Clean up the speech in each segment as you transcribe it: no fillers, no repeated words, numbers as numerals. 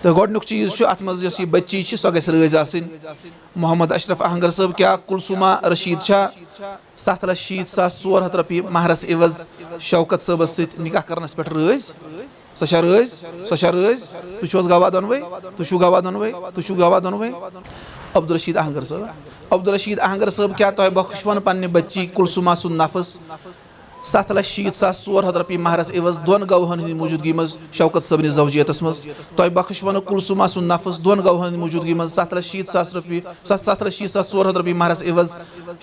तो गोडनुक चीज़ अत मज यह बच्ची सो गई रज आसिन मोहम्मद अशरफ आहंगर साहब क्या कुलसुमा रशीद 7,70,400 रुपये महरस इवज शौकत साहबस सत निकाह करनस पे रज सो रज तुम गवाह दोनवे तुम गवाह दोनवे तुम गवाह दोनवे अब्दुल रशीद आहंगर साहब क्या तुम बख्शवन पन्ने बच्ची कुलसुमा सुन नफस 7,70,400 रुपये महरस इवज दोन गवाहन हंद मौजूदगी मज शौकत सबन जवजियतस मज तुम बख्शवन कुलसुमा सुन नफस दोन गवाहन हंद मौजूदगी मज 7,70,400 रुपये महरस इवज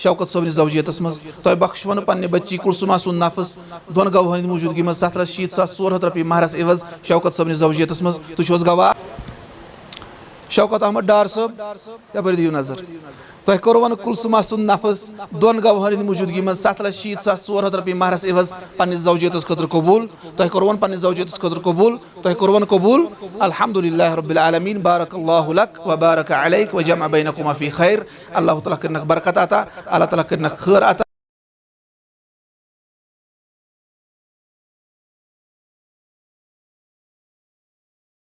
शौकत सबन जवजियतस मज तुम बख्शवन पन्ने बच्ची कुलसुमा सुन नफस दोन गवाहन हंद मौजूदगी मज 7,70,400 रुपये महरस इवज शौकत सबन जवजियतस मज तुम गवाह शौकत अहमद डार साहब यपर दियो नजर तुम कोरवन कुलसुमा सुन नफस दोन गवाहन हंद मौजूदगी मज 7,70,400 रुपये महरस इवज पन्निस जवजियतस खतर कबूल तुम कोरवन पन्निस जवजियतस खतर कबूल तुम कोरवन कबूल अल्हम्दुलिल्लाह रब्बिल आलमीन बारकल्लाहु लक व बारक अलैक व जमा बैनकुमा फी खैर अल्लाह तआला करनक बरकत अता अल्लाह तआला करनक खैर अता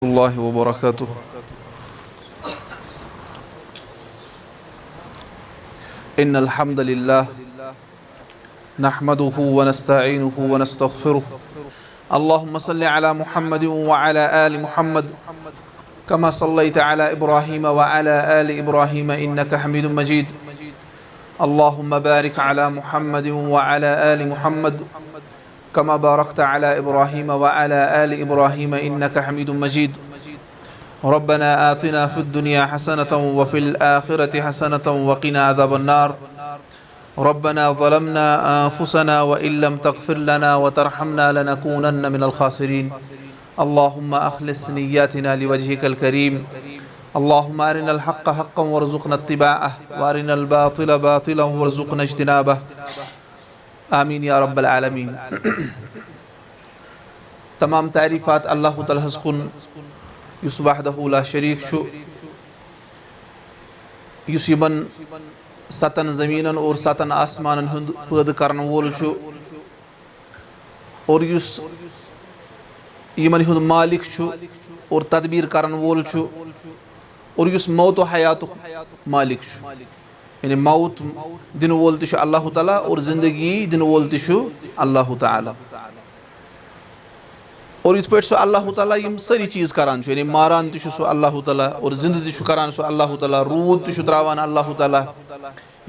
अल्लाह व बरकातुहू इन्नल हम्दुलिल्लाह नहमदुहु व नस्तईनुहु व नस्तगफिरुहु अल्लाहुम्मा सल्लि अला मुहम्मद व अला आलि मुहम्मद कमा सल्लैता अला इब्राहीम व अला आलि इब्राहीम इन्नका हमीदुम मजीद अल्लाहुम्मा बारिक अला मुहम्मद व अला आलि मुहम्मद कमा बारकता अला इब्राहीम व अला आलि इब्राहीम इन्नका हमीदुम मजीद रब्बना आतिना फिद्दुनिया हसनतन व फिल आखिरति हसनतन व क़िना अज़ाबन्नार रब्बना ज़लमना अनफुसना व इल्लम तग़फिर लना व तरहमना लनकूनन्न मिनल ख़ासिरीन अल्लाहुम्मा अख़लिस निय्यातिना लिवजहिकल करीम अल्लाहुम्मा अरिनल हक़्क़ हक़्क़न वरज़ुक़ना इत्तिबाअह व अरिनल बातिल बातिलन वरज़ुक़ना इज्तिनाबह आमीन या रब्बल आलमीन। तमाम तारीफ़ात अल्लाह तआला कुन युस वहदहु ला शरीक युस यमन सतन ज़मीनन और सतन आसमानन हुंद पैद करन वोल और युस यमन हुंद मालिक और तदबीर करन वोल और युस मौत व हयात मालिक यानी मौत दिन वोल तिश अल्लाह ताला और ज़िंदगी दिन वोल तिश अल्लाह ताला और इत पे सो अल्लाह ताला यम सारी चीज़ करान यानी मारान तिश सो अल्लाह ताला और जिंद तिश करान सो अल्लाह ताला रूद तिश त्रावान अल्लाह ताला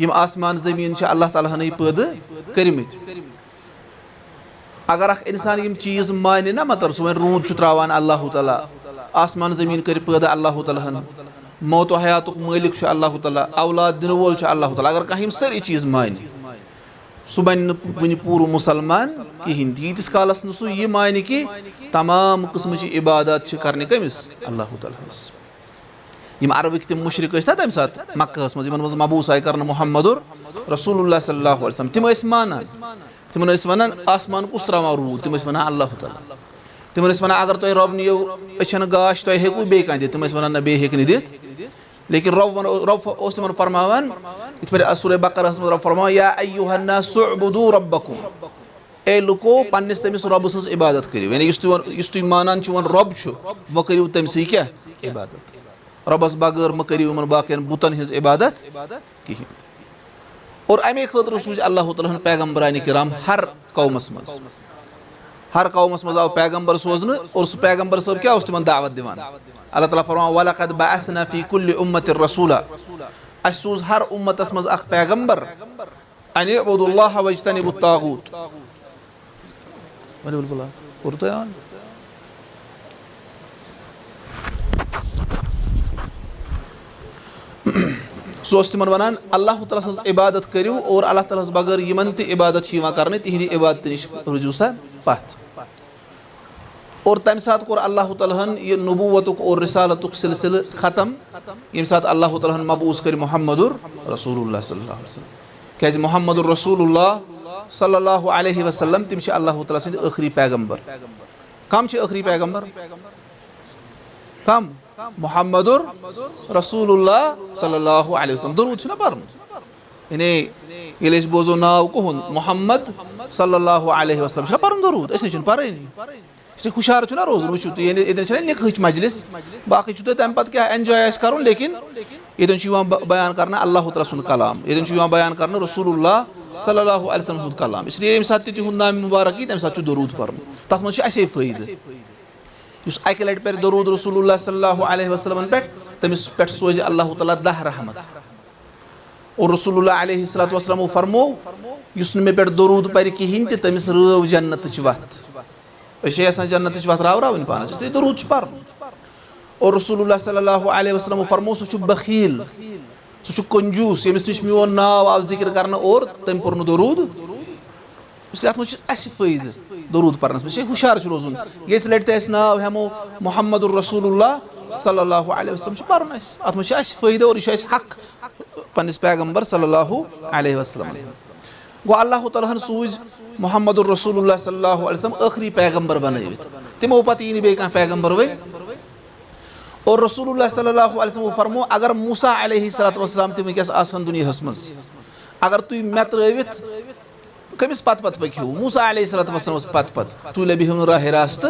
यम आसमान ज़मीन अल्लाह ताला हनै पैद करमित अगर अख इंसान यम चीज़ माने ना मतलब सो रूद त्रावान अल्लाह ताला आसमान ज़मीन कर पैद अल्लाह ताला हन मौत हयात मालिक अल्लाह ताला औलाद दिन वोल अल्लाह ताला अगर कहीं सारी चीज़ माने सह बन पूर मुसलमान कहें यीतिस कालस न सह यह माने कि तमाम किस्म इबादत करने कमिस अल्लाह ताला यम अरबिक तम मुशरिक तम सात मक्कहस मज मबूस आय कर मुहम्मदुर रसूलुल्लाह सल्लल्लाहु अलैहि वसल्लम तिम मानान तिमन वनान आसमान कुस त्रावान रूद तिम वनान अल्लाह ताला तिम वनान अगर तुम रब नियो अचन गाश तुम हेकू बे कह दित तिम वनान बे हेक दित लेकिन रब तिमन फरमावान इत पे सूरह बकरह में रब फरमावा या अय्युहन्नास उअबुदू रब्बकुम ए लुको पन्निस तमिस रब सज इबादत करियो यानी युस तुम मानान वन रब वो करियो तमसी क्या इबादत रबस बगैर म करियो मन बाकियन बुतन हिज इबादत कहीं और अमे खतर सूझ अल्लाह ताला पैगम्बरान किराम हर कौमस मज आव पैगम्बर सोजन और सह पैगम्बर सब क्या तिमन दावत दिवान अल्लाह ताला फरमावा वलक़द बअसना फी कुल्लि उम्मतिन रसूला अस सूज हर उम्मतस मज अख पैगम्बर अन इअबुदुल्लाह वज्तनिबुत तागूत सो तिमन वनान अल्लाह ताला सज इबादत करियो और अल्लाह ताला बगैर यमन ते इबादत करने तिहदी इबादत निश रुजू सा पथ और तम सात कोर अल्लाह ताला यह नबूवतुक और रिसालतुक सिलसिल ख़त्म यम सात अल्लाह ताला मबूस कर मुहम्मदुर रसूलुल्लाह सल्लल्लाहु अलैहि वसल्लम क्या मुहम्मदुर रसूलुल्लाह सल्लल्लाहु अलैहि वसल्लम तिम अल्लाह ताला सिंद आखिरी पैगम्बर कम आखिरी पैगम्बर कम मुहम्मदुर रसूलुल्लाह सल्लल्लाहु अलैहि वसल्लम दरूद छना परन यानी ये बोजो नाव कहन मुहम्मद सल्लल्लाहु अलैहि वसल्लम छना परन दरूद ऐसे छन परन इसलिए हुशार ना रोजन वो ये निकह मजलिस बाकी तम पे क्या एंजॉय कर लेकिन ये बयान कर अल्लाह तआला सुंद कलाम ये बयान कर रसूलुल्लाह सल्लल्लाहु अलैहि वसल्लम सुंद कलाम इसलिए ये सात तुंद नाम मुबारक यी तम सात दरूद पर्न तथ मज असे फ़ायदे युस अकि लटि पर दरूद रसूलुल्लाह सल्लल्लाहु अलैहि वसल्लम पे तमिस पे सोज अल्लाह तआला 10 रहमत और रसूलुल्लाह अलैहि सल्लतु वस्सलाम फरमो युस मे पे दरूद पर कहें तमिस रव जन्नत वत असान जन्नत वत रावन पानस दरूद पर और रसूलुल्लाह सल्लल्लाहु अलैहि वसल्लम फरमो सह बखील सह कंजूस यमिस नश मोन नाव आव जिक्र कर और तम पोर दरूद इसलिए अत मज फ़ायदे दरूद परनस मे हुशार रोजन ये लटि नाव हेमो मोहम्मदुर रसूलुल्लाह सल्लल्लाहु अलैहि वसल्लम पर्न अत मज फ़ायदे और यह हक पन्निस पैगम्बर सल्लल्लाहु अलैहि वसल्लम गो अल्लाह तआला सूज मोहम्मदुर रसूलुल्लाह सल्लल्लाहु अलैहि वसल्लम आखिरी पैगम्बर बनवित तिमो पत यी बे पैगम्बर वन और रसूलुल्लाह सल्लल्लाहु अलैहि वसल्लम फरमो अगर मूसा अलैहिस्सलातु वस्सलाम ते वंकस आसन दुनिया मज अगर तुम मे त्रवित कमिस पत पत पकू मूसा अलैहिस्सलातु वस्सलाम पत तुल बिहु राह रास्त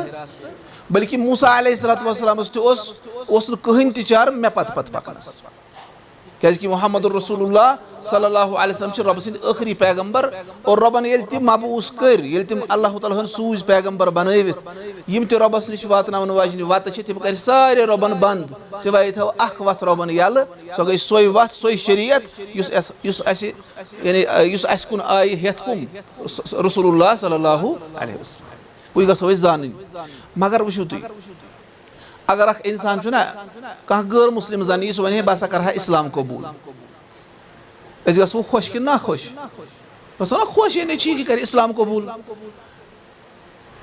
बल्कि मूसा अलैहिस्सलातु वस्सलाम कहन चार मे पत पत पकनस क्या मोहम्मदुर रसूलुल्लाह सल्लल्लाहु अलैहि वसल्लम रब सद आखिरी पैगम्बर और रबन ये तम मबूस कर तम अल्लाह तआला सूज पैगम्बर बनवित यम ते रबस नश वातनावन वाजन वत तम कर सारे रबन बंद सिवाय थो अख वत रबन यल सो गई सोई वत सोई शरीयत युस कुन आई हेत कुम रसूलुल्लाह सल्लल्लाहु अलैहि वसल्लम वही गो जान मगर वुचु तुम अगर अख इंसान कह गैर मुस्लिम जन यह वन बह कर इस्लाम कबूल गो खुश कि ना खुश बस ना खुश ये ठीक कर इस्लाम कबूल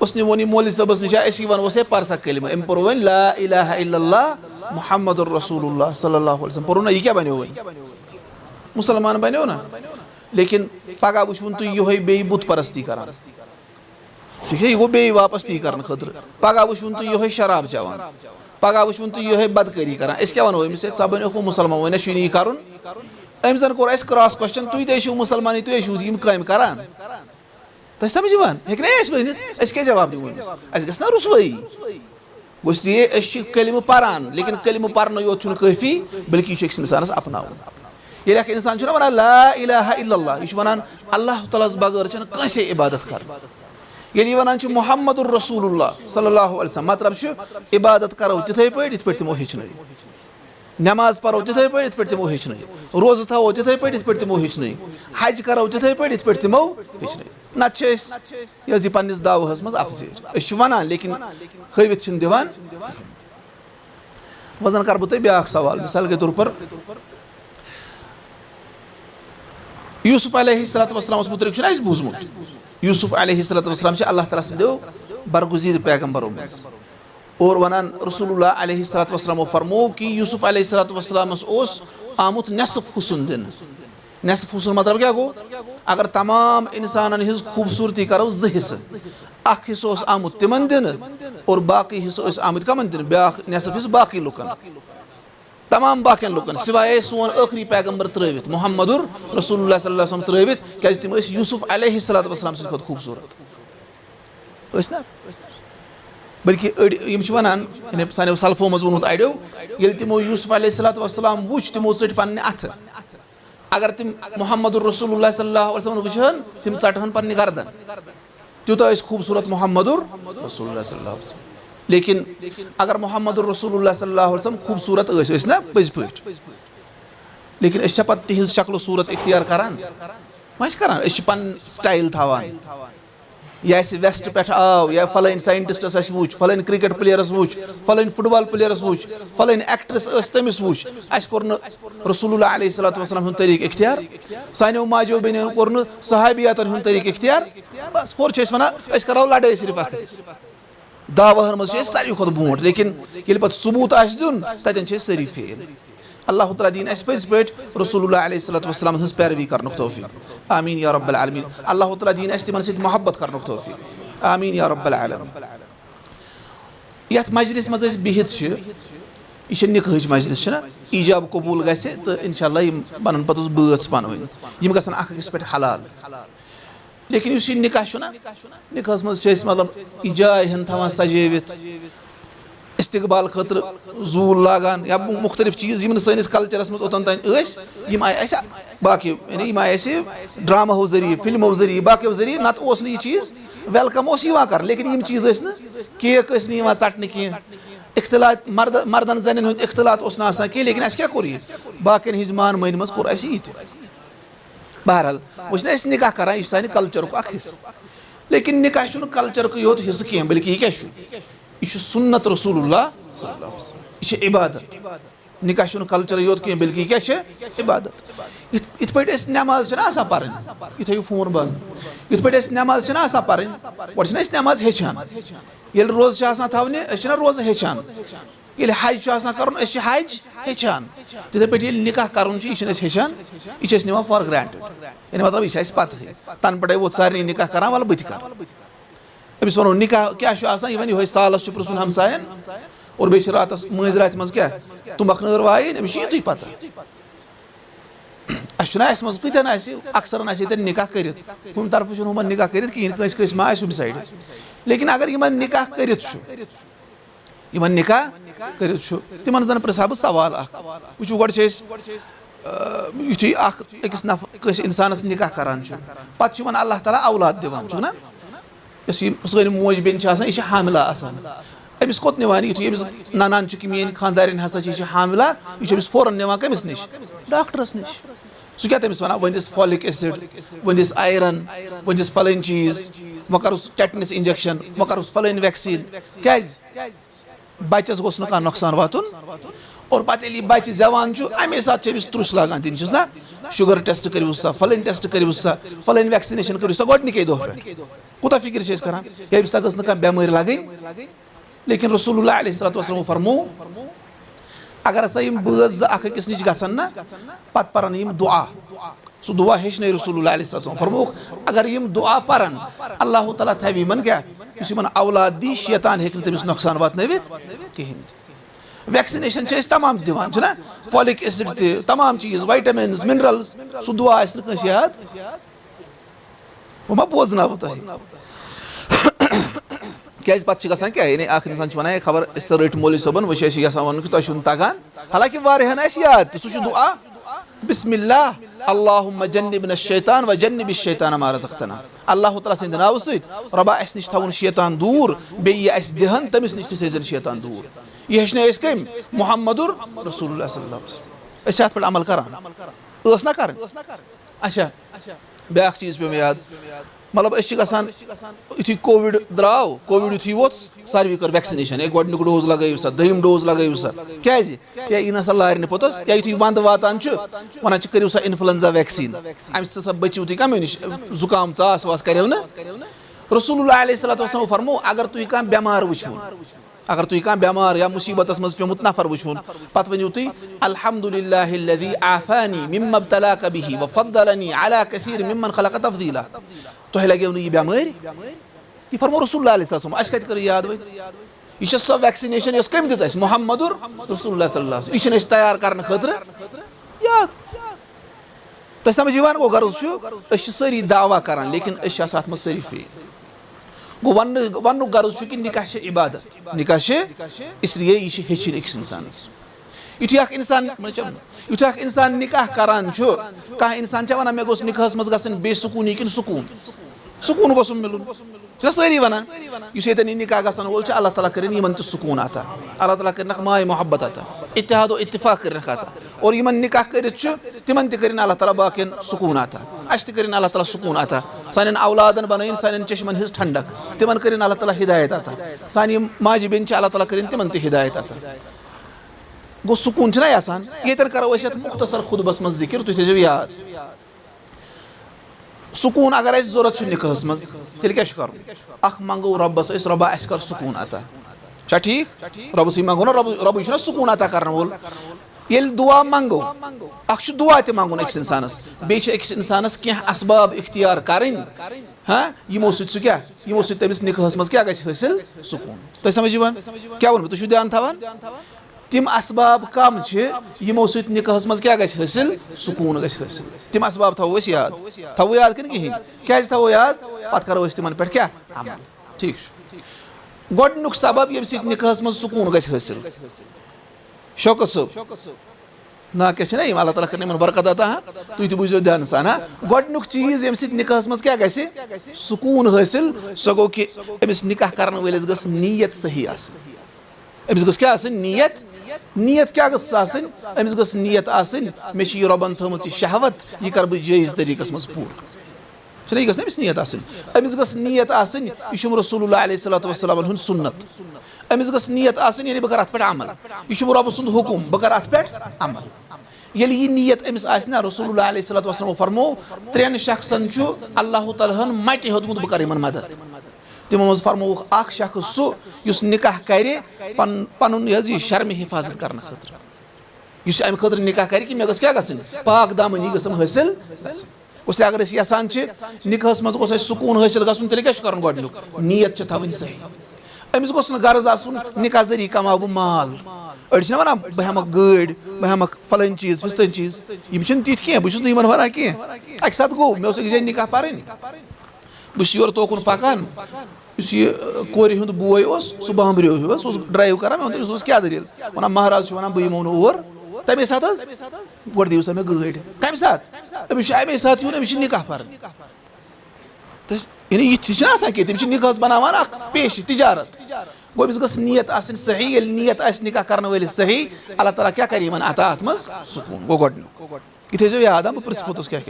उसने वो मौलवी सबस नश वन है पर सा कलिमा अम पोर वन ला इलाहा इल्लल्लाह मुहम्मदुर रसूलुल्लाह सल्लल्लाहु अलैहि वसल्लम पोर ना यह क्या बनो वन मुसलमान बनो ना लेकिन पगह वुन तुम ये बे बुत परस्ती कर ठीक है यह गो बे वापस ती कर खतर पगह वुन तुम ये शराब चवान पगह वुन तुम ये बदकारी कर क्या वनो अमिस चा बनो मुसलमान वन यह कर अम जन कोर क्रॉस क्वेश्चन तुम तु मुसलमान तुम कम करान तुम समझान वन क्या जवाब दिमो अस ना रुसवाई गोस ये कलिम पारान लेकिन कलिम पारन योत काफी बल्कि यह इंसानस अपनावन ये इंसान वन ला इलाहा इल्लल्लाह यह वन अल्लाह तआला बगैर कंसे इबादत कर ये वन मोहम्मदुर रसूलुल्लाह सल्लल्लाहु अलैहि वसल्लम मतलब इबादत करो तिथे पे इत पे तमो हेचन नमाज पढ़ो तिथे पे इत पे तमो हेचन रोज़ थो तिथे पे इत पे तमो हेचन हज करो तिथे पे इत पे तमो हेचन नत यह पन्निस दावहस मज अफसर वन लेकिन हवित दिवान वजन कर तुम ब्या सवाल मिसाल के तौर पर यूसुफ अलैहिस्सलातु वस्सलाम मुतलिक बूजमुत यूसुफ अलैहिस्सलातु वस्सलाम अल्लाह तआला सदो बरगुज़ीर पैगम्बरों में और वनान रसूलुल्लाह अलैहिस्सलातु वस्सलाम फरमो कि यूसुफ अलैहिस्सलातु वस्सलाम आमुत नेसफ हुसन दिन नेसफ हुसन मतलब क्या गो अगर तमाम इंसान हिज खूबसूरती करो ज हिस्से अख हिस्सो आमुत तिमन दिन और बाकी हिस्सो आमुत कमन दिन ब्या नेसफ हिस्स बाकी लुकन तमाम बाकियन लुकन सिवाय सोन आखिरी पैगम्बर त्रवित मोहम्मदुर रसूलुल्लाह सल्लल्लाहु अलैहि वसल्लम त्रवित क्या तम यूसुफ अलैहिस्सलातु वस्सलाम सद खुद खूबसूरत ना बल्कि वन सान सल्फो मज वोनुत अड़ो ये तमो यूसुफ अलैहिस्सलातु वस्सलाम वुच तमो चट पन्ने अथ अगर तम मोहम्मदुर रसूलुल्लाह सल्लल्लाहु अलैहि वसल्लम वुचहन तम चटहन पन्ने गर्दन त्यूता खूबसूरत मोहम्मदुर रसूलुल्लाह सल्लल्लाहु अलैहि वसल्लम लेकिन अगर मोहम्मदुर रसूलुल्लाह सल्लल्लाहु अलैहि वसल्लम खूबसूरत ना पज पे लेकिन पे तिज शक्ल सूरत इख्तियार करान मा पन स्टाइल थवान यह वेस्ट पे आव या फलाइन साइंटिस्टस वुच फलाइन cricket players वुच फलाइन football players वुच फलाइन actress तमिस वुच core रसूलुल्लाह अलैहिस्सलातु वस्सलाम हुंद तरीक इख्तियार सानो माजो बेनो कोर सहाबियातन हुंद तरीक इख्तियार बस होर वन करो लड़ाई सिर्फ दावहन मज सारी खुद बूट लेकिन ये पे सबूत दिन तन सारी फेल अल्लाह तआला दीन पज पे रसूलुल्लाह अलैहिस्सलातु वस्सलाम हज पैरवी कर तौफीक आमीन या रब्बल आलमीन अल्लाह तआला दीन तिमन सत मोहब्बत कर तौफीक आमीन या रब्बल आलमीन यथ मजलिस मज बिहित यह निकाह मजलिस ईजाब कबूल गसे तो इंशाअल्लाह बन पे बस पान वन गसन अकिस पे हलाल लेकिन उस निकाह ना निकाह मज मतलब यह जाय हन थवान सजेवित इस्तकबाल खतर जूल लागान या मुख्तलिफ चीज़ यम सैनिस कल्चरस मज ओतन तान आय बाकी आय ड्रामो जरिए फिल्मों जरिए बाकी जरिए नत ओस यह चीज़ वेलकम कर लेकिन यम चीज़ केक षटन कह इख्तलात मर्दन जन हूँ इख्तलात कह लेकिन क्या कोर यह बाकी हज मान मान मज कोर यह बहरहाल वह निकाह करान यह सान कल्चर हिस्स लेकिन निकाह कल्चर योत हिस्स कह बल्कि यह यह सुन्नत रसूलुल्लाह यह इबादत निकाह कल्चर योत कह बल्कि क्या इबादत इत पे नमाज पर यह थो फोन बंद इत पे नमाज पर गो नमाज हेचान ये रोज थवने रोज हेचान ये हज कर हज हेचान तिथे पे निकाह कर हेचान यह निवान फॉर ग्रांटेड यानी मतलब यह पत तन पे वो सारे निकाह कर वल बत कर अमिस वो निकाह क्या यह सालस पृन हमसायन और बे रात मज रात मज क्या तुमक नर वाइन अमिस युत पता अस मज कतन अक्सर निकाह कर हम तरफ हम निकाह कर कहीं मा हम साइड लेकिन अगर इन निकाह कर निकाह कर तिमन जन पृछा बह सवाल वो गो युथी अकिस नफर इंसानस निकाह करान पे अल्लाह ताला औलाद दिवान ना सन मोज बेन यह हामिला अमिस कोत निवान युथी अमिस ननान कि मेन खानदारिन हसा हामिला यह अमिस फौरन निवान कमिस निश डॉक्टरस निश सह क्या तमिस one one this folic acid one this iron one this फलान चीज वो कर टेटनस इंजेक्शन वो कर फलान वैक्सीन क्या बचस गोस कह नुकसान वातुन और पे बच्चे जवान अमे सात त्रुस लागान दिन ना शुगर टेस्ट करू सा फलान टेस्ट करू सा फलान वैक्सीनेशन करू सा गोडनिके दह पे कूत फिक्र करान यम्स तक गई बेमारी लगन लेकिन रसूलुल्लाह अलैहिस्सलातु वस्सलाम फरमो अगर हसा बज अकिस नश गसन ना पत परन दुआ सह दुआ हेचन रसूलुल्लाह अलैहिस्सलातु वस्सलाम फरमो अगर दुआ परन अल्लाह ताला थव इन क्या औलाद दी शैतान हेक तमिस नुकसान वातनवित कहें वैक्सीनेशन तमाम दिवान ना फॉलिक एसिड तमाम चीज वाइटामिन मिनरल्स सह दुआ आस याद वो मा बोजना तुम क्या पे गसान क्या इंसान वन खबर रट मौलवी सबन वो वन तुम तगान हालांकि वारियान याद सह दुआ बिस्मिल्लाह अल्लाहुम्मा जन्निबना शैतान व जन्निबि शैतान मा रज़क़तना अल्लाह ताला सिंद नाव सत रबा अस निश थवन शैतान दूर बे अस दिहन तमिस निश थन शैतान दूर यह हेचन अस कम मुहम्मदुर रसूलुल्लाह सल्लल्लाहु अलैहि वसल्लम अस पे अमल करान ना कर अच्छा ब्या चीज पे याद मतलब गसान युथी कोविड द्राव कोविड युथी वो सारे कर वैक्सीनेशन गोडनिक डोज लगो सा दम डोज लगो सा क्या यह ना लारे पोतस या युथी वंद वातान वन करू सा इन्फ्लुएंजा वैक्सीन अम सा बचू तुम कम नश जुकाम चास वास करो ना रसूलुल्लाह अलैहिस्सलातु वस्सलाम फरमो अगर तुम कह बेमार वुचुन अगर तुम कह बेमार या मुसीबत मज पेमुत नफर वुचुन पे वनु तुम अल्हम्दुलिल्लाहिल्लज़ी आफ़ानी मिम्मा इब्तलाका बिही व फ़द्दलनी अला कसीर मिम्मन खलक़ तफ़दीला तुह लगो यह बेमारी यह फरमो रसूलुल्लाह अलैहिस्सलाम अस कत कर याद वो यह सो वैक्सीनेशन कम दिस मुहम्मदुर रसूलुल्लाह सल्लल्लाहु अलैहि वसल्लम यह तैयार करने खतर याद तुम समझ गो गर्ज सारी दावा करान लेकिन अत मज सारी फेल गो वन गर्ज कि निकाह इबादत निकाह इसलिए यह हेचन अकिस इंसानस युथी इंसान निकाह करान कह इंसान वन मे गोस निकाहस मज गसन बेसुकूनी कि सुकून गोसुम मिलुन सारी वनान ये निकाह गसन वोल अल्लाह ताला करें इन सुकून आता अल्लाह ताला कर माय मोहब्बत आता इत्तेहाद इत्तिफाक कर आता और इन निकाह कर तिमन तरें अल्लाह ताला बाकियन सुकून आता अस तरें अल्लाह ताला सुकून आता सान औलादन बन सान चश्मन हिज ठंडक तिमन करें अल्लाह ताला हिदायत आता सान माज बेन अल्लाह ताला करें तिमन हिदायत आता गो सुकून ये करो मुख्तसर खुतबस मज जिक्र तुम थो याद सुकून अगर जरूरत निकाहस मज तेल क्या कर मंगो रबस रबा अस कर सुकून अता ठीक रबस मंगो ना रब यह सुकून अता कर वोल ये दुआ मंगो दुआ त मंगुन अकिस इंसानस बेकिस इंसानस कह असबाब इख्तियार करें हाँ यमो समिस निकाहस मज क्या हासिल सुकून तुम समझ क्या वो तुम ध्यान थवान तिम असबाब कम यमो सत निकाहस मज क्या गस हासिल सुकून गस हासिल तिम असबाब थो याद थो याद कि कहीं क्या थो याद पत करो तिमन पे क्या अमल ठीक गोडनुक सबब यम सत निकाहस मज सुकून गस हासिल शौकत सोब ना क्या अल्लाह ताला कर बरकत अता तुम तु बुझो ध्यान सान गोडनुक चीज यम सत निकाहस मज क्या गस सुकून हासिल सो गो कि अमिस निकाह करने वालिस गस नीयत सही आसनी अमिस गस क्या आसनी नीयत क्या गस आसनी अमिस गस नीयत आसनी मे छ रबन थमच शहवत यह कर बह जायज तरीकस मज पूर यह गस अमिस नीयत आसनी अमिस गस नीयत आसनी यह रसूलुल्लाह अलैहिस्सलातु वस्सलाम हुन सुन्नत अमिस गस नीयत आसनी यानी बह कर अत पे अमल यह रब सुंद हुकुम बह कर अत पे अमल येल यह नीयत अमिस आसना रसूलुल्लाह अलैहिस्सलातु वस्सलाम फरमो त्रेन शख्सन छु अल्लाह ताला मटि होतमुत बह कर मदद तिमो मज फरमोक अख शख्स सह निकाह कर पन यह शर्म हिफाजत करने खतर अमे खतर निकाह कर कि मे गस क्या गसन पाक दामनी गसम हासिल उसलिए अगर यसान निकाहस मज गोस सुकून हासिल गसन तेल क्या कर गोडनुक नीयत थवन सही अमिस गोस गर्ज आसन निकाह जरिए कमाओ बह माल अड़ वन बह हेमक गड़ बह हेमक फलन चीज फिस्तन चीज यम तिथ कह बहुत वन कह अक सत गो मे जाए निकाह पार बस योर तोकुन पकान कोर हुंद बोय सह बामरियो हिव ड्राइव कर मे तमिस क्या दलील वन महाराज वन बह यमो और तमे सात गो दिव सा मे गड़ कम सात अमिस अमे सात यून अमिस निकाह पार यानी यह तमिस निकाहस बनावान पेश तिजारत गो अमिस गस नीयत आसनी सही ये नीयत आस निकाह करने वालिस सही अल्लाह ताला क्या कर अता अत मज सुकून गो गोडनुक यह थो याद बह पृछ पोतुस क्या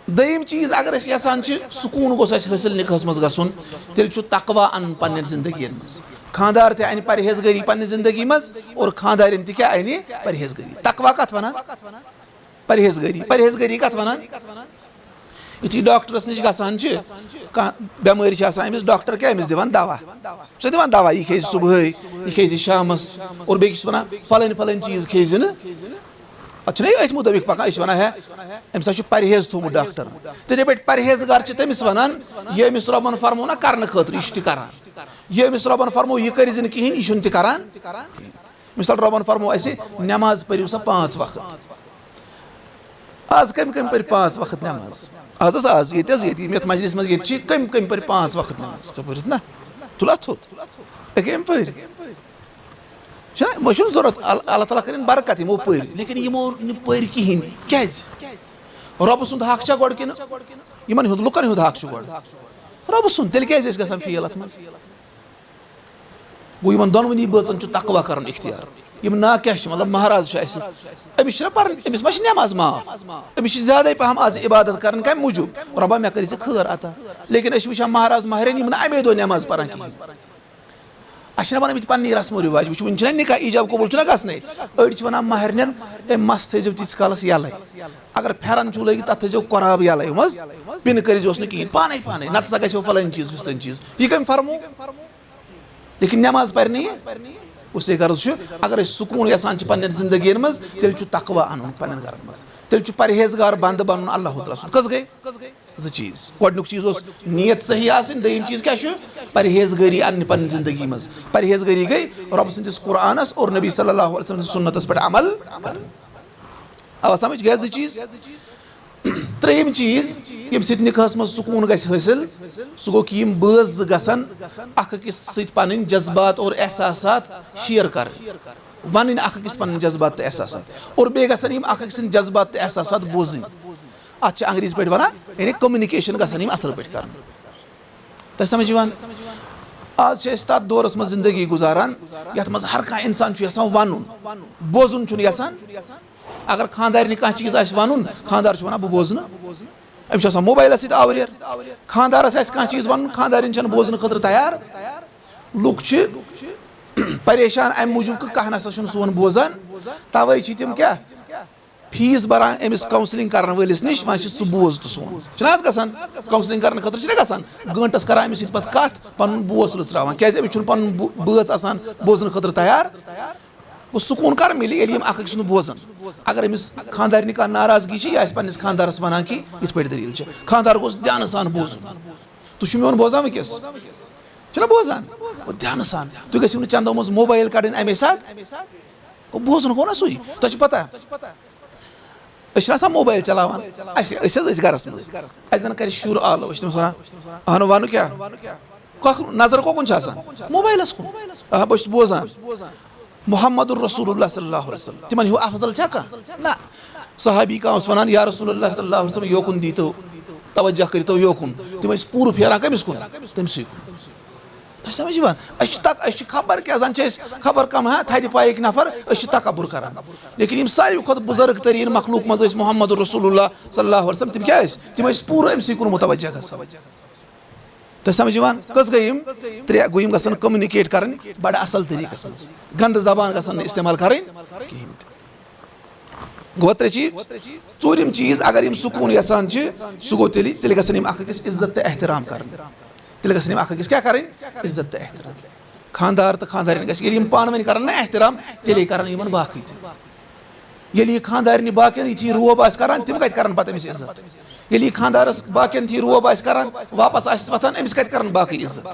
दयम चीज अगर यसान सुकून गोस हासिल निकाहस मज गसन तेल तकवा अन पन्न जिंदगी मज खानदार ते अन परहेजगारी पन्ने जिंदगी मज और खानदारिन ते क्या अन परहेजगारी तकवा कत वन परहेजगारी कत वन यु डॉक्टरस नश गसान बेमारी अमिस डॉक्टर क्या अमिस दिवान दवा सह दिवान दवा यह खेज सुबह यह खेज शामस और बेकिस वन फलन फलन चीज खेज न अच्छा अथ मुताबिक पकान वन है अम सा परहेज थोमुत डॉक्टर तिथे पे परहेजगार तमिस वन यह अमिस रबन फरमो ना कर खतर यह करान यह अमिस रबन फरमो यह कर कहें यह करान मिसाल रबन फरमो नमाज पढ़ो सा 5 वक्त आज कम कम पर 5 वक्त नमाज आज ये मजलिस मज कम कम पर 5 वक्त नमाज पढ़ ना तुल कम पर वो जरूरत अल्लाह ताला कर बरकत यमो पढ़ लेकिन यमो पढ़ कहें क्या रब सुंद हक गोड़ कि लुकन हुंद हक गोड़ रब सुंद तेल क्या गसान फील अत मज गो दोनवनी बचन तकवा कर इख्तियार यम ना क्या मतलब महाराज अमिस अमिस मा नमाज माफ अमिस ज्यादा पहम आज इबादत कर कम मूजूब रबा मे कर खैर अता लेकिन वुचान महाराज महारानी अमे दो नमाज पान कहें अच्छा वन पे रस्मो रिवाज वो वन निकाह ईजाब कबूल गसन अड़ वन महरन मस थो तीस कालस यल अगर फेरन चू लगे तथ थो कराब यल मज पिन करोस कहें पाने पाने नत सा गो फलन चीज फिस्तन चीज यह कम फरमो लेकिन नमाज पर उसलिए गर्ज अगर सुकून यसान पन्न जिंदगी मज तेल तकवा अन पन्न घर मज तेल परहेजगार बंद बन अल्लाह ताला कस गई जो चीज गोडनुक चीज नीयत सही आसन दयम चीज क्या परहेजगारी अन पन्न जिंदगी मज परहेजगारी गई रब सदिस कुरानस और नबी सल्लल्लाहु अलैहि वसल्लम सुन्नतस पे अमल अब समझ गए दो चीज त्रेम चीज यम सत निकाहस मज सुकून गस हासिल सह गो कि बज गसन अकिस सत पन्न जज्बात और एहसासात शेयर कर वन अकिस पन्न जज्बात एहसासात और बे गसन अकिस जज्बात एहसासात बोजन अत अंग्रेजी पे वन यानी कम्युनिकेशन गसन असल पे कर तह समझ आज तथ दौरस मज जिंदगी गुजारान यथ मज हर कह इंसान वन बोजुन यसान अगर खानदार कह चीज वन खानदार वन बह बोजन अमिस मोबाइल आवर खानदारस कह चीज वन खानदारिन बोजन खतर तैयार लुक परेशान अम मूजूब कह ना सोन बोजान तवे तम क्या फीस बरान अमिस काउंसलिंग करने वालिस नश वन बोज तो सोन गसान काउंसलिंग करने खतर गसान गंटस कर अमिस कत पन बोस लुचरावान क्या अमिस पन बज आसान बोजन खतर तैयार वो सुकून कर मिले अख सुन बोजान अगर अमिस खानदार कह नाराजगी यह पन्नस खानदारस वन कि इत पे दलील खानदार गोस ध्यान सान बोजन तुम मोन बोजान वस बोजान ध्यान सान तुम गो चंदो मज मोबाइल कड़न अमे साथ बोजन गो ना सू तुझ पता मोबाइल चलावान गरस मज अन कर शुर आलो अहन वन क्या नजर कोकुन मोबाइलस कुन बहुत बोजान मुहम्मदुर रसूलुल्लाह सल्लल्लाहु अलैहि वसल्लम तिमन हिउ अफजल छा ना सहाबी का वनान या रसूलुल्लाह सल्लल्लाहु अलैहि वसल्लम योकुन दी तो तवज्जो करितो योकुन तिम पूर फेरान कमिस कुन तमसी कुन समझ खबर क्या खबर कम है थद पाइक नफर तकबुर करान लेकिन यम सारी खुद बुजुर्ग तरीन मखलूक मज मुहम्मदुर रसूलुल्लाह सल्लल्लाहु अलैहि वसल्लम तिम क्या तिम पूर अमसी कुन मुतवज्जो तो समझ कस गयम त्रे गोयम गसन कम्युनिकेट कर बड़ असल तरीकस मज गंद जबान गसन इस्तेमाल कर गो त्रे चीज चूरिम चीज अगर यम सुकून यसान सह गो तेल गसन अकिस इज्जत तो एहतराम कर तेल गसन अकिस क्या करें इज्जत तो एहतराम खानदार तो खानदारिन गम पान वन कर एहतराम तेल कर बाकी ये खानदारिन बाकी ये रोब आ तिम कत पत अमिस इज्जत ये खानदारस बाकी थी रोब आ वापस वथान अमिस कत कर बाकी इज्जत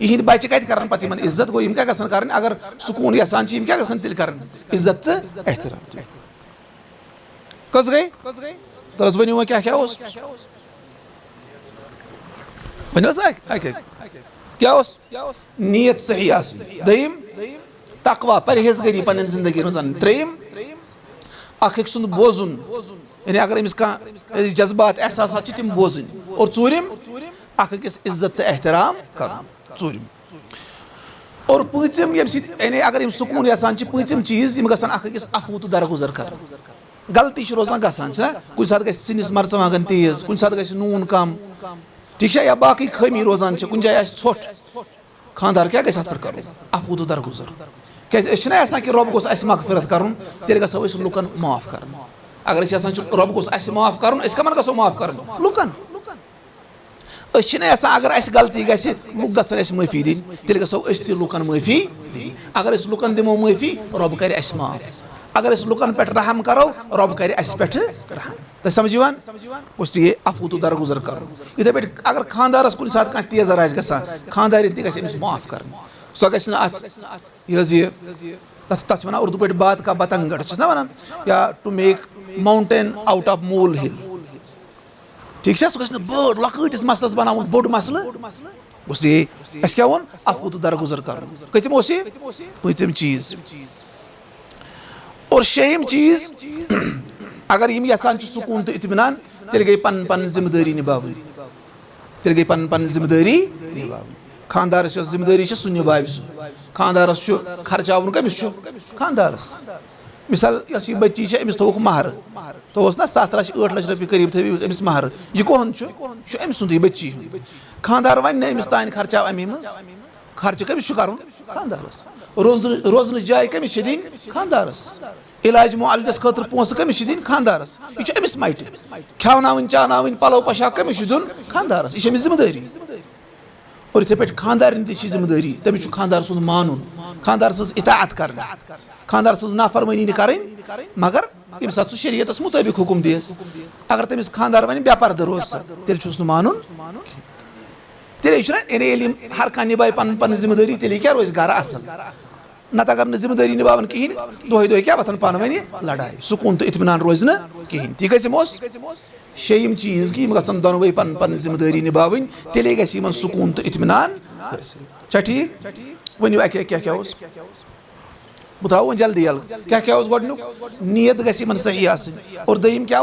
इहद बच्चे कत कर पत इज्जत गो क्या गसन कर अगर सुकून यसान क्या गसन तेल कर इज्जत तो एहतराम कस गई तो वन वो क्या वन क्या नीयत सही दयम तकवा परहेजगरी पन जिंदगी रोजान त्रेम अख सुंद बोजुन यानी अगर अमिस कह जज्बात एहसास तिम बोजन और चूरिम अखिस इज्जत तो एहतराम कर चूरिम और पीम यानी अगर यम सुकून यसान पीम चीज यम गसन अखिस अफू तो दरगुजर कर गलती रोजान गसान कुछ सात ग सिनिस मरचवांगन तेज कुछ सात ग नून कम ठीक है या बाकी खमी रोजान कुछ जाए ोट खानदार क्या गस पे कर अफू तो दरगुजर क्या कि रब गोस मगफिरत कर तेल गो लुकन माफ कर अगर रब गोस माफ कर कमन गो माफ कर लुकन अगर गलती लुक गसन माफी दिन तेल गो ते लुकन माफी दिन अगर लुकन दिमो माफी रब कर माफ अगर लुकन पे रहम करो रब कर पे रहम तो समझ उस ये अफू तो दरगुजर कर इथे पे अगर खानदारस कुछ सात कह तेजर आ खानदारिन तमिस माफ कर सो तथ वन उर्दू पे बात का बतंगड़ ना वन या to make mountain out of molehill ठीक है सह बड़ लकटिस मसलस बना बोड़ मसल क्या वो अफू तो दरगुजर कर कम पीम चीज और शेम चीज अगर यम यसान सुकून तो इत्मीनान तेल गई पन पन जिम्मेदारी निभाव तेल गई पन पन जिम्मेदारी निभाव खानदारस जिम्मेदारी सह निभाव खानदारस खर्चावन कमिस खानदारस मिसाल यह बच्ची अमिस थोक महर तो ना 7 लाख 8 लाख रुपये करीब थी अमिस महर यह कहन अमिस सुंद बच्ची खानदार वन अमिस तान खर्चा अमी मज खर्च कमिस कर खानदारस रोजन जाय कमिस दिन खानदारस इलाज मुआलजस खतर पोस कमिस दिन खानदारस यह अमिस मट खेवन चावन पलो पोशाक कमिस दिन खानदारस यह जिम्मेदारी और इथे पे खानदारिन ती जिम्मेदारी तमिस खानदार सुन मानुन खानदार सज इताअत कर खानदार सज नाफरमानी कर मगर यम सात शरीयत मुताबिक हुकुम दियस अगर तमिस खानदार वन बेपर्द रोज तेल मानुन तेल हर कह निभाए पन पन जिम्मेदारी तेल क्या रोज घर असल नत अगर जिम्मेदारी निभावन कहें दोहे दोहे क्या वथन पान वन लड़ाई सुकून तो इत्मीनान रोज न कहें ती गम शेम चीज कि गन दोनवे पन पन जिम्मेदारी निभावन तेल गन सुकून तो इत्मीनान चा ठीक वन क्या क्या बह त्रा जल्दी यल क्या गोडनुक नीयत गन सही और दयम क्या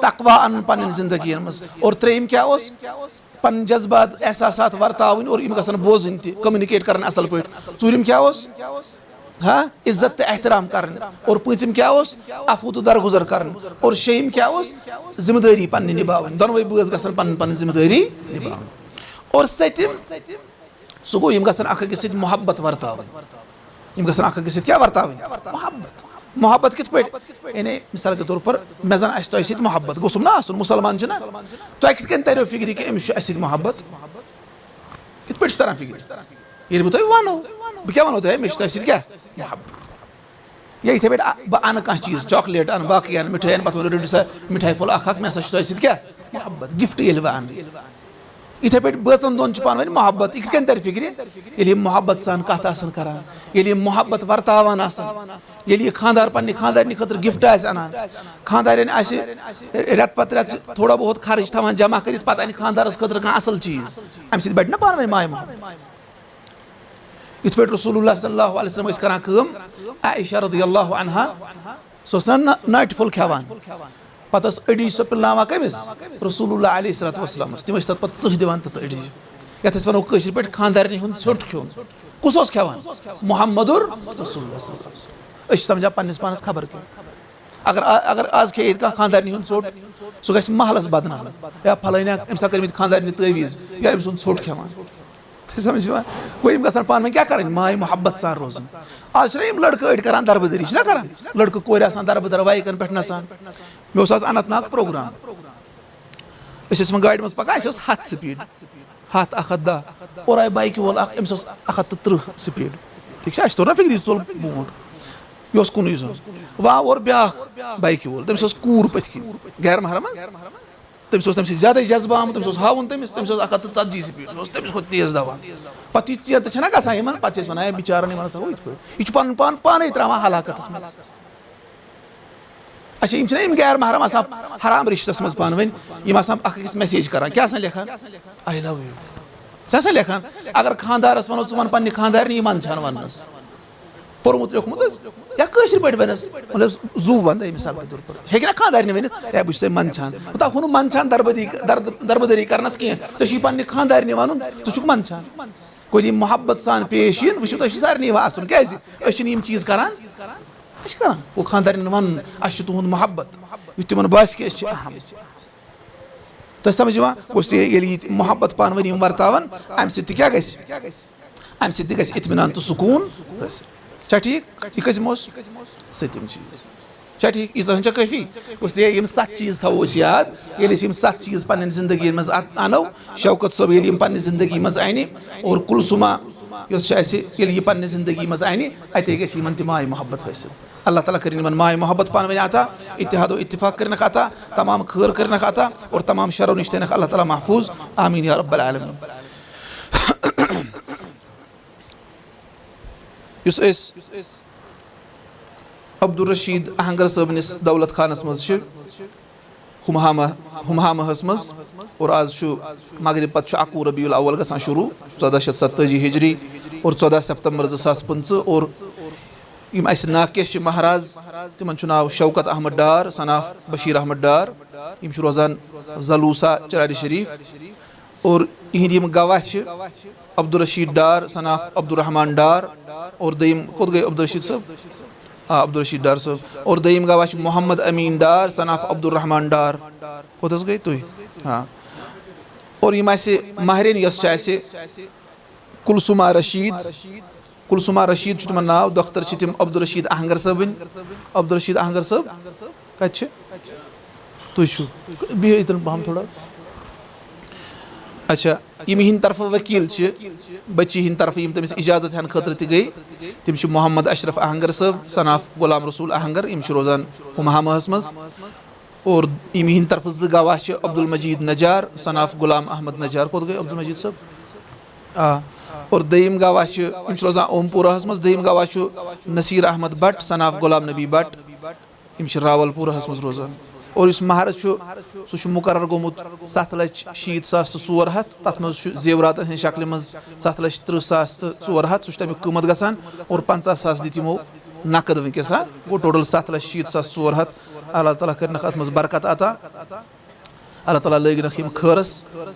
तकवा अन पन जिंदगी मज और त्रेम क्या पन जज्बात एहसासात वर्तावन और यम गसन बोजन कम्युनिकेट कर असल पे चूरिम क्या हाँ इज्जत तो एहतराम कर और पीम क्या अफू तो दरगुजर कर और शेम क्या जिम्मेदारी पन निभावन दोनवे बज गसन पन पन जिम्मेदारी निभावन और सतिम सह गो यम गसन अकिस मोहब्बत वर्तावन यम गसन अकिस क्या वर्तावन मोहब्बत मोहब्बत कित पे यानी मिसाल के तौर पर मे जन तुम मोहब्बत गोसुम ना मुसलमान तुम कित तरो फिक्र कि अमिस मोहब्बत कित पे तरह फिक्र ये बह वनो बह क्या वनो मे क्या मोहब्बत या इथे पे बह अन कह चीज चॉकलेट अन बाकी अन मिठाई अन पे रटो सा मिठाई फुल अख मे क्या मोहब्बत गिफ्ट ये बह अन इथे पे बचन दोन पान मोहब्बत यह कन तर फिक्र ये मोहब्बत सान कत करान ये मोहब्बत वर्तावान ये खानदार पन्ने खानदारनी खतर गिफ्ट आनान खानदारन रेत पत रेत थोड़ा बहुत खर्च थवान जमा कर पे अन खानदारस खतर कह असल चीज अम सत बढ़ ना पान माय मोहब्बत इत पे रसूलुल्लाह सल्लल्लाहु अलैहि वसल्लम करान आयशा रज़ियल्लाहु अन्हा सो नाट फुल खेवान पत अड़ी सो पिलनावा कमिस रसूलुल्लाह अलैहिस्सलातु वस्सलाम तिम तथ पे चह दिवान तथ अड़ी ये वनो कशर पे खानदारनी हुंद ছোট खेन कुस खेवान मुहम्मदुर रसूलुल्लाह सल्लल्लाहु अलैहि वसल्लम समझा पन्निस पानस खबर क्या अगर अगर आज खे कह खानदारनी हुंद ছোট सो गस महलस बदनाम या फलाना अमसा करमित खानदारनी तवीज या अम सुन ছোট खेवान समझ वो ग पान क्या करें माय मोहब्बत सान रोजन आज लड़क अड़ करान दरबदरी ना करान लड़क कोर दरबदर बाइकन पे नसान मे अनंतनाग प्रोग्राम गाड़ी मज पकान हथ स्पीड हथ 110 और आय बाइक वोल अम्स 130 स्पीड ठीक है तोर ना फिक्र चल बोट यह कुन वह और ब्या बाइक वोल तमिस कूर पथ गैर महरम तमिस तम ज्यादा जज्बा आमुत तमिस हावन तमिस 140 स्पीड तमिस खो तेज दवान पे चेत गसान पे वन बिचारन यह पन पान पान त्रावान हलाकत मज अच्छा गैर महरम हराम रिश्तस मज पान वन मैसेज करान क्या लेखान आई लव यू क्या लेखान अगर खानदारस वनो वन पे खानदारनी मंदान वनस पोर्मुत लिखमुत या कशर पे वनस मतलब जू वन मिसाल के तौर पर हे ना खानदारनी वन या बहुत मंदान हूं मंदान दरबदरी करनस कह पे खानदारनी वन तुक मंदान कोई मोहब्बत सान पेश इन वो सारे आसन क्या चीज करान करान वो खानदारन वन तुंद मोहब्बत यु तिमन बास कि अहम तो समझ ये मोहब्बत पान वन वर्तावन अम सत क्या अम सत इत्मीनान तो सुकून ठीक यह कम सतम चीज ठीक यह काफी इसलिए 7 चीज थो याद ये 7 चीज पन जिंदगी मज अनो शौकत सोब ये पे जिंदगी मज अन और कुलसुमा ये पे जिंदगी मज अन अत गन माय मोहब्बत हासिल अल्लाह ताला कर माय मोहब्बत पान वन अता इत्तिहाद इत्तिफाक कर अता तमाम खैर कर अता और तमाम शरो नश अल्लाह ताला महफूज आमीन या रब्बल आलमीन अब्दुल रशीद अहंगर सबनिस दौलत खानस मज हुमहामहस मज और आज मगरिब पे 21 रबीउल अव्वल गसान शुरू 1487 हिजरी और 14 सितंबर 2025 और नाकेश महाराज तिमन नाव शौकत अहमद डार सनाफ बशीर अहमद डार रोजान जलूसा चरारी शरीफ और इहंद गवाह अब्दुल रशीद डार सनाफ अब्दुलरहमान डार और दयीम खुद गए अब्दुल रशीद साहब अब्दुल रशीद डार साहब और दयीम गवाह मोहम्मद अमीन डार सनाफ अब्दुलरहमान डार खुद गए तुम हाँ और महरिन यस कुलसुमा रशीद तुम नाव दोख्तर तिम अब्दुल रशीद अहंगर साहबिन अब्दुल रशीद अहंगर साहब कत तुम बिहन पहम थोड़ा अच्छा यम हिंद तरफ वकील बच्ची हिंद तरफ यम तमिस इजाजत हन खतर गई तम मोहम्मद अशरफ अहंगर साहब सनाफ गुलाम रसूल अहंगर यम रोजान हुमहामहस मज और यम हिंद तरफ 2 गवाह अब्दुल मजीद नजार सनाफ गुलाम अहमद नजार कोत गए अब्दुल मजीद साहब और दयीम गवाह यम रोजान ओमपुरहस मज दयीम गवाह नसीर अहमद भट्ट सनाफ गुलाम नबी भट्ट यम रावलपुरहस मज रोजान और इस महारज सह मुकर्रर गोमुत 7,60,400 तथ मज जेवरात हंद शक्ल मज 7,30,400 सह तमिक कीमत गसान और 50,000 दित यमो नकद वनकस गो टोटल 7,60,400 अल्लाह ताला कर अत मज बरकत अता अल्लाह ताला लग खैरस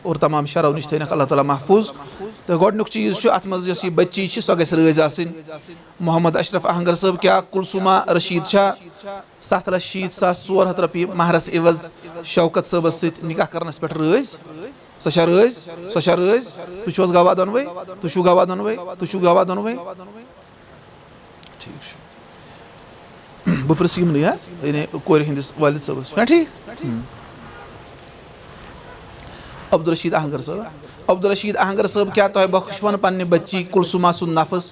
और तमाम शरो नश थ अल्लाह ताला महफूज तो गोडनुक चीज अत मज यह बच्ची सो गस रज मोहम्मद अशरफ अहंगर साहब क्या कुलसुमा रशीद 7,60,400 रुपये महरस इवज शौकत साहबस सत निकाह करनस पे रज सो रज तुम गवाह दोनवे तुम गवाह दोनवे तुम गवाह दोनवे ठीक बह पृस कोर हंदिस वालिद साहबस ठीक अब्दुल रशीद अहंगर साहब क्या तुम बख्शवन पन्ने बच्ची कुलसुमा सुन नफस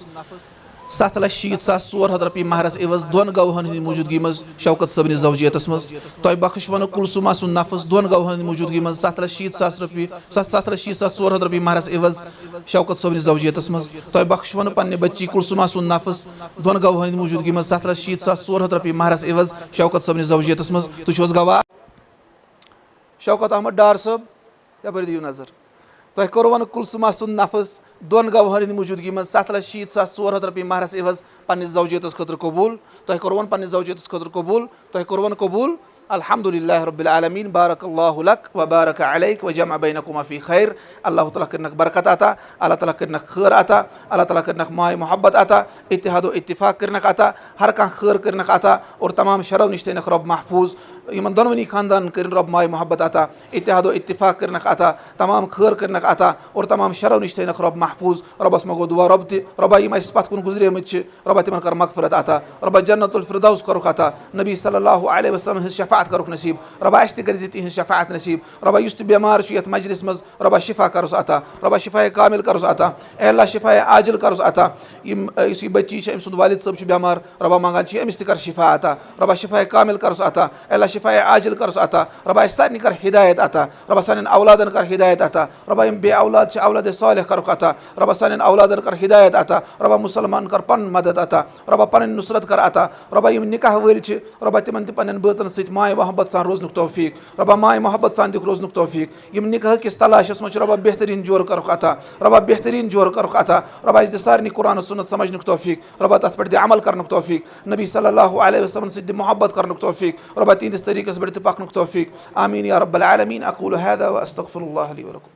7,60,400 रۄपیہِ مہرس عوض 2 گواہن ہٕنٛدِ موٗجوٗدگی منٛز شوکت صٲبنِس زوجیتس منٛز تۄہہِ بخشوَنہٕ کُلسوٗما سُنٛد نفس 2 گواہن ہٕنٛدِ موٗجوٗدگی منٛز 7,60,000 رۄپیہِ 7,60,400 رۄپیہِ مہرس عوض شوکت صٲبنِس زوجیتس منٛز تۄہہِ بخشوَنہٕ پننہِ بچی کُلسوٗما سُنٛد نفس 2 گواہن ہٕنٛدِ موٗجوٗدگی منٛز 7,60,400 رۄپیہِ مہرس عوض شوکت صٲبنِس زوجیتس منٛز تُہۍ چھِو حظ گواہ شوکت احمد ڈار صٲب یپٲرۍ دِیِو نظر تۄہہِ کوٚروٕ کُلسوٗما سُنٛد نفس 2 گواہن ہٕنٛدِ موٗجوٗدگی منٛز 7,60,400 رۄپیہِ مہرس عوض پننِس زوجیتس خٲطرٕ قبوٗل تۄہہِ کوٚروٕ پننِس زوجیتس خٲطرٕ قبوٗل تۄہہِ کوٚروٕ قبوٗل الحمدُاللہ رۄبِ العالمیٖن بارک اللہ لک و بارک علیک و جمع بینکما فی خیر اللہ تعالیٰ کٔرنکھ برکت عطا اللہ تعالیٰ کٔرنکھ خٲر عطا اللہ تعالیٰ کٔرنکھ ماے محبت عطا اتحاد و اتفاق کٔرنکھ عطا ہر کانٛہہ خٲر کٔرنکھ عطا اور تمام شرو نِش تھٲینکھ رۄب محفوٗظ یِمن دۄنوٕنی خاندانن کٔرِنۍ رۄب ماے محبت عطا اتحاد و اتفاق کٔرنکھ عطا تمام خٲر کٔرنکھ عطا اور تمام شرو نِش تھٲینکھ رۄب محفوٗظ رۄبس منٛز گوٚو دُعا رۄب تہِ رۄبا یِم اَسہِ پتھ کُن گُزریمٕتۍ چھِ رۄبا تِمن کر مغفرت عطا رۄبا جنت الفردوس کَرُکھ عطا نبی صلی اللہُ علیہ وسلم ہٕنٛز شفاعت کَرُکھ نصیٖب رۄبا اَسہِ تہِ کٔرزِ تِہنٛز شفاعت نصیٖب رۄبا یُس تہِ بٮ۪مار چھُ یتھ مجلِس منٛز رۄبا شفا کَرُس عطا رۄبا شفاے کامِل کَرُس عطا اے اللہ شفاے عاجل کَرُس عطا یُس یہِ بٔچی چھِ أمۍ سُنٛد والد صٲب چھُ بٮ۪مار رۄبا منٛگان چھِ أمِس تہِ کر شفا عطا رۄبا شفاے کامِل کَرُس عطا اے اللہ شفاے عاجل کَرُس عطا رۄبا اَسہِ سارنٕے کر ہدایت عطا رۄبا سانٮ۪ن اولادن کر ہدایت عطا رۄبا یِم بے اولاد چھِ اولادِ صالح کَرُکھ عطا رۄبا سانٮ۪ن اولادن کر ہدایت عطا رۄبا مُسلمانن کر پنُن مدد عطا رۄبا پنٕنۍ نُصرت کر عطا رۄبا یِم نکاح وٲلۍ چھِ رۄبا تِمن تہِ پننٮ۪ن بٲژن سۭتۍ ماے محبت سان روزنُک توفیٖق رۄبا ماے محبت سان دِکھ روزنُک توفیٖق یِم نکاح کِس تلاشس منٛز چھِ رۄبا بہتریٖن جورٕ کَرُکھ عطا رۄبا بہتریٖن جورٕ کَرُکھ عطا رۄبا اَسہِ دِ سارنٕے قرآن سُنت سمجھنُک توفیٖق رۄبا تتھ پٮ۪ٹھ دِ عمل کرنُک توفیٖق نبی صلی اللہُ علیہ وسلمن سۭتۍ دِ محبت کرنُک توفیٖق رۄبا تِہنٛدِس طریٖقس پٮ۪ٹھ تہِ پکنُک توفیٖق آمیٖن یا رب العالمیٖن اقوٗلُ ہذا و استغفر اللہ لی ولکم